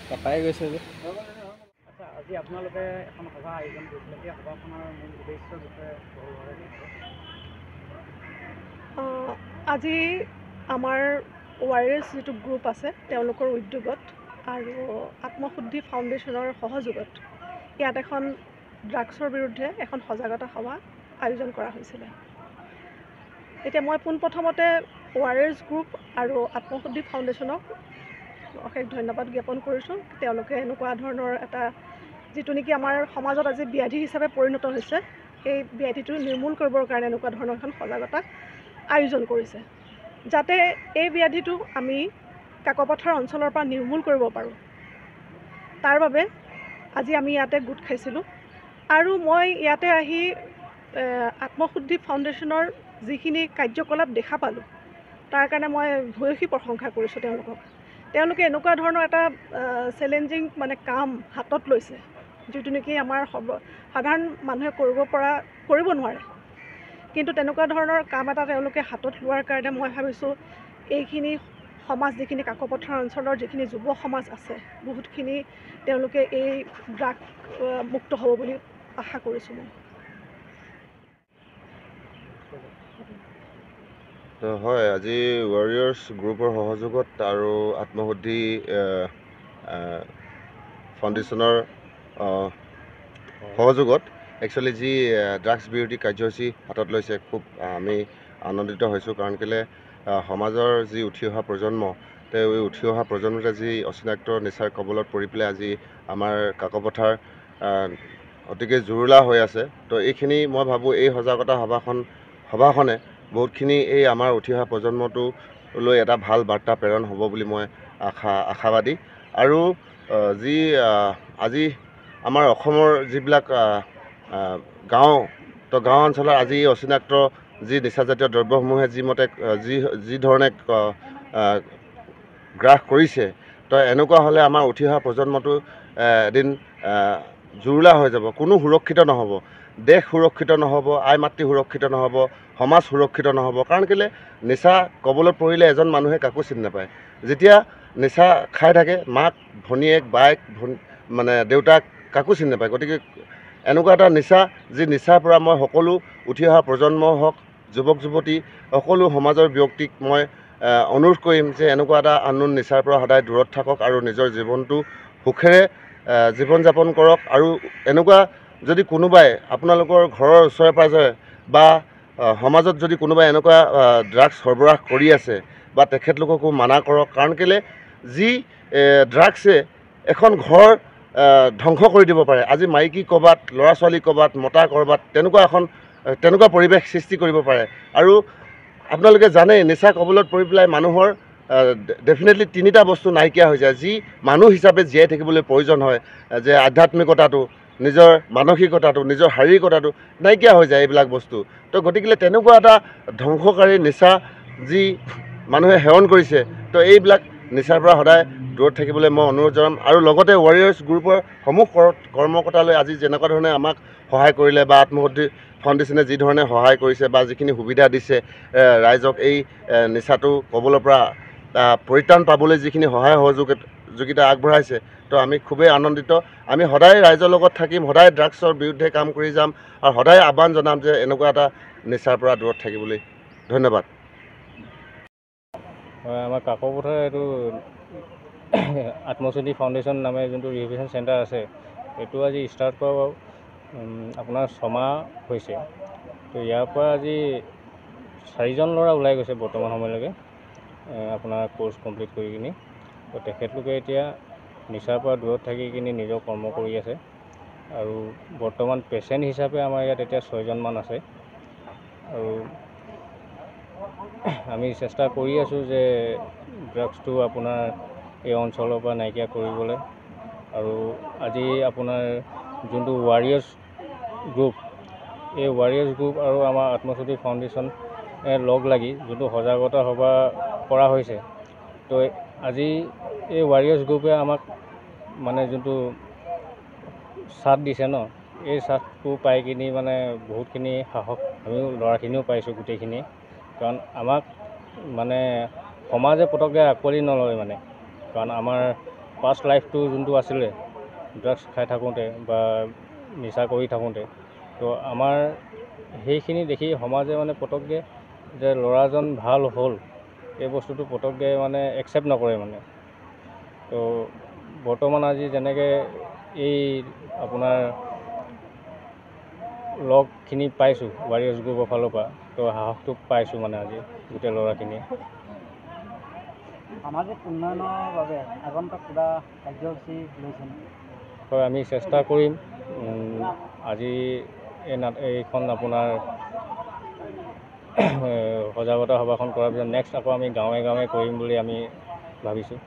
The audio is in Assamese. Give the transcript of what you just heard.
কটাই গৈছে যে। আচ্ছা, আজি আপোনালোকে এখন সভা আয়োজন কৰিছিলে, সেই সভাখনৰ মূল উদ্দেশ্যৰ বিষয়ে আজি আমাৰ ৱাৰিয়াৰ্ছ যিটো গ্ৰুপ আছে তেওঁলোকৰ উদ্যোগত আৰু আত্মশুদ্ধি ফাউণ্ডেশ্যনৰ সহযোগত ইয়াত এখন ড্ৰাগছৰ বিৰুদ্ধে এখন সজাগতা সভা আয়োজন কৰা হৈছিলে। এতিয়া মই পোনপ্ৰথমতে ৱাৰিয়াৰ্ছ গ্ৰুপ আৰু আত্মশুদ্ধি ফাউণ্ডেশ্যনক অশেষ ধন্যবাদ জ্ঞাপন কৰিছোঁ। তেওঁলোকে এনেকুৱা ধৰণৰ এটা যিটো নেকি আমাৰ সমাজত আজি ব্যাধি হিচাপে পৰিণত হৈছে, সেই ব্যাধিটো নিৰ্মূল কৰিবৰ কাৰণে এনেকুৱা ধৰণৰ এখন সজাগতা আয়োজন কৰিছে, যাতে এই ব্যাধিটো আমি কাকপথাৰ অঞ্চলৰ পৰা নিৰ্মূল কৰিব পাৰোঁ। তাৰ বাবে আজি আমি ইয়াতে গোট খাইছিলোঁ আৰু মই ইয়াতে আহি আত্মশুদ্ধি ফাউণ্ডেশ্যনৰ যিখিনি কাৰ্যকলাপ দেখা পালোঁ তাৰ কাৰণে মই ভূয়সী প্ৰশংসা কৰিছোঁ তেওঁলোকক। তেওঁলোকে এনেকুৱা ধৰণৰ এটা চেলেঞ্জিং কাম হাতত লৈছে, যিটো নেকি আমাৰ সাধাৰণ মানুহে কৰিব নোৱাৰে, কিন্তু তেনেকুৱা ধৰণৰ কাম এটা তেওঁলোকে হাতত লোৱাৰ কাৰণে মই ভাবিছোঁ এইখিনি সমাজ যিখিনি কাকপথাৰ অঞ্চলৰ যিখিনি যুৱ সমাজ আছে বহুতখিনি তেওঁলোকে এই ড্ৰাগ মুক্ত হ'ব বুলি আশা কৰিছোঁ মই। হয়, আজি ৱাৰিয়াৰ্ছ গ্ৰুপৰ সহযোগত আৰু আত্মশুদ্ধি ফাউণ্ডেশ্যনৰ সহযোগত একচুৱেলি যি ড্ৰাগছ বিৰোধী কাৰ্যসূচী হাতত লৈছে, খুব আমি আনন্দিত হৈছোঁ। কাৰণ কেলৈ সমাজৰ যি উঠি অহা প্ৰজন্ম, তেওঁ এই উঠি অহা প্ৰজন্মতে যি অচিনাক্ত নিচাৰ কবলত পৰি পেলাই আজি আমাৰ কাকপথাৰ অতিকে জুৰুলা হৈ আছে। তো এইখিনি মই ভাবোঁ এই সজাগতা সভাখনে বহুতখিনি এই আমাৰ উঠি অহা প্ৰজন্মটোলৈ এটা ভাল বাৰ্তা প্ৰেৰণ হ'ব বুলি মই আশাবাদী। আৰু যি আজি আমাৰ অসমৰ যিবিলাক গাঁও অঞ্চলত আজি অচিনাক্ত যি নিচাজাতীয় দ্ৰব্যসমূহে যি ধৰণে গ্ৰাস কৰিছে, তো এনেকুৱা হ'লে আমাৰ উঠি অহা প্ৰজন্মটো এদিন জুৰুলা হৈ যাব, কোনো সুৰক্ষিত নহ'ব, দেশ সুৰক্ষিত নহ'ব, আই মাতৃ সুৰক্ষিত নহ'ব, সমাজ সুৰক্ষিত নহ'ব। কাৰণ কেলৈ নিচা কবলত পৰিলে এজন মানুহে কাকো চিনি নাপায়। যেতিয়া নিচা খাই থাকে, মাক, ভনীয়েক, বায়েক, দেউতাক কাকো চিনি নাপায়। গতিকে এনেকুৱা এটা নিচা, যি নিচাৰ পৰা মই সকলো উঠি অহা প্ৰজন্ম হওক, যুৱক যুৱতী, সকলো সমাজৰ ব্যক্তিক মই অনুৰোধ কৰিম যে এনেকুৱা এটা আননোন নিচাৰ পৰা সদায় দূৰত থাকক আৰু নিজৰ জীৱনটো সুখেৰে জীৱন যাপন কৰক। আৰু এনেকুৱা যদি কোনোবাই আপোনালোকৰ ঘৰৰ ওচৰে পাঁজৰে বা সমাজত যদি কোনোবাই এনেকুৱা ড্ৰাগছ সৰবৰাহ কৰি আছে বা তেখেতলোককো মানা কৰক। কাৰণ কেলৈ যি ড্ৰাগছে এখন ঘৰ ধ্বংস কৰি দিব পাৰে। আজি মাইকী ক'ৰবাত, ল'ৰা ছোৱালী ক'ৰবাত, মতা ক'ৰবাত, তেনেকুৱা পৰিৱেশ সৃষ্টি কৰিব পাৰে। আৰু আপোনালোকে জানে নিচা কবলত পৰি পেলাই মানুহৰ ডেফিনেটলি তিনিটা বস্তু নাইকিয়া হৈ যায়, যি মানুহ হিচাপে জীয়াই থাকিবলৈ প্ৰয়োজন হয়, যে আধ্যাত্মিকতাটো, নিজৰ মানসিকতাটো, নিজৰ শাৰীৰিকতাটো নাইকিয়া হৈ যায় এইবিলাক বস্তু। তো গতিকে তেনেকুৱা এটা ধ্বংসকাৰী নিচা যি মানুহে সেৱন কৰিছে, তো এইবিলাক নিচাৰ পৰা সদায় দূৰত থাকিবলৈ মই অনুৰোধ জনাম। আৰু লগতে ৱাৰিয়াৰ্ছ গ্ৰুপৰ সমূহ কৰ্মকৰ্তালৈ আজি যেনেকুৱা ধৰণে আমাক সহায় কৰিলে বা আত্মশুদ্ধি ফাউণ্ডেশ্যনে যি ধৰণে সহায় কৰিছে বা যিখিনি সুবিধা দিছে ৰাইজক এই নিচাটো কবলৰ পৰা পৰিত্ৰাণ পাবলৈ যিখিনি সহায় সহযোগিতা আগবঢ়াইছে, তো আমি খুবেই আনন্দিত। আমি সদায় ৰাইজৰ লগত থাকিম, সদায় ড্ৰাগছৰ বিৰুদ্ধে কাম কৰি যাম আৰু সদায় আহ্বান জনাম যে এনেকুৱা এটা নিচাৰ পৰা দূৰত থাকিবলৈ। ধন্যবাদ। হয়, আমাৰ কাকপথাৰ এইটো আত্মশুদ্ধি ফাউণ্ডেশ্যন নামে যোনটো ৰিহেবিলিটেশ্যন চেণ্টাৰ আছে, এইটো আজি ষ্টাৰ্ট কৰা আপোনাৰ 6 মাহ হৈছে। তো ইয়াৰ পৰা আজি 4জন ল'ৰা ওলাই গৈছে বৰ্তমান সময়লৈকে আপোনাৰ কোৰ্চ কমপ্লিট কৰি কিনি। তো তেখেতলোকে এতিয়া নিচাৰ পৰা দূৰত থাকি কিনি নিজৰ কৰ্ম কৰি আছে। আৰু বৰ্তমান পেচেণ্ট হিচাপে আমাৰ ইয়াত এতিয়া 6জনমান আছে। আৰু আমি চেষ্টা কৰি আছোঁ যে ড্ৰাগছটো আপোনাৰ এই অঞ্চলৰ পৰা নাইকিয়া কৰিবলৈ। আৰু আজি আপোনাৰ যোনটো ৱাৰিয়াৰ্ছ গ্ৰুপ, এই ৱাৰিয়াৰ্ছ গ্ৰুপ আৰু আমাৰ আত্মশুদ্ধি ফাউণ্ডেশ্যন লগ লাগি যোনটো সজাগতা সভা কৰা হৈছে, তো আজি এই ৱাৰিয়াৰ্ছ গ্ৰুপে আমাক যোনটো চাথ দিছে ন, এই চাহটো পাই কিনি মানে বহুতখিনি সাহস আমিও ল'ৰাখিনিও পাইছোঁ গোটেইখিনিয়ে। কাৰণ আমাক মানে সমাজে পটককৈ আঁকোৱালি নলয় মানে। কাৰণ আমাৰ পাষ্ট লাইফটো যোনটো আছিলে ড্ৰাগছ খাই থাকোঁতে বা নিচা কৰি থাকোঁতে, তো আমাৰ সেইখিনি দেখি সমাজে মানে পটককৈ যে ল'ৰাজন ভাল হ'ল এই বস্তুটো পটককৈ মানে একচেপ্ট নকৰে মানে। তো বৰ্তমান আজি যেনেকৈ এই আপোনাৰ লগখিনি পাইছোঁ ৱাৰিয়াৰ্ছ গ্ৰুপৰ ফালৰ পৰা, তো সাহসটো পাইছোঁ মানে আজি গোটেই ল'ৰাখিনিয়ে। সামাজিক উন্নয়নৰ বাবে আগন্তুক কিবা কাৰ্যসূচী লৈছে নেকি? হয়, আমি চেষ্টা কৰিম। আজি এইখন আপোনাৰ সজাগতা সভাখন কৰাৰ পিছত নেক্সট আকৌ আমি গাঁৱে গাঁৱে কৰিম বুলি আমি ভাবিছোঁ।